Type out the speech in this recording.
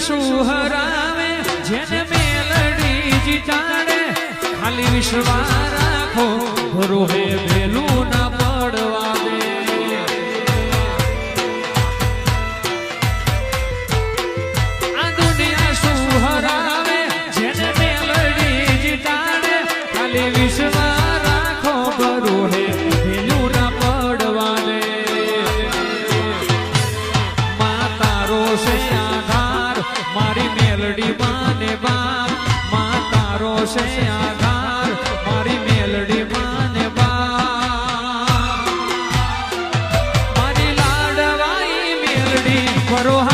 શું હરાવે જેને મેલડી જીતાડે ખાલી વિશ્વાસ રાખો રોહે વેલું ના પડવા દે આ દુનિયા શું હરાવે જેને મેલડી જીતાડે ખાલી વિશ્વાસ રાખો રોહે વેલું ના પડવા દે માતારો છે આધાર મારી મેલડી માને બાપ માતારો છે આધાર મારી મેલડી માને બાપ મારી લાડવાઈ મેલડી પરોહા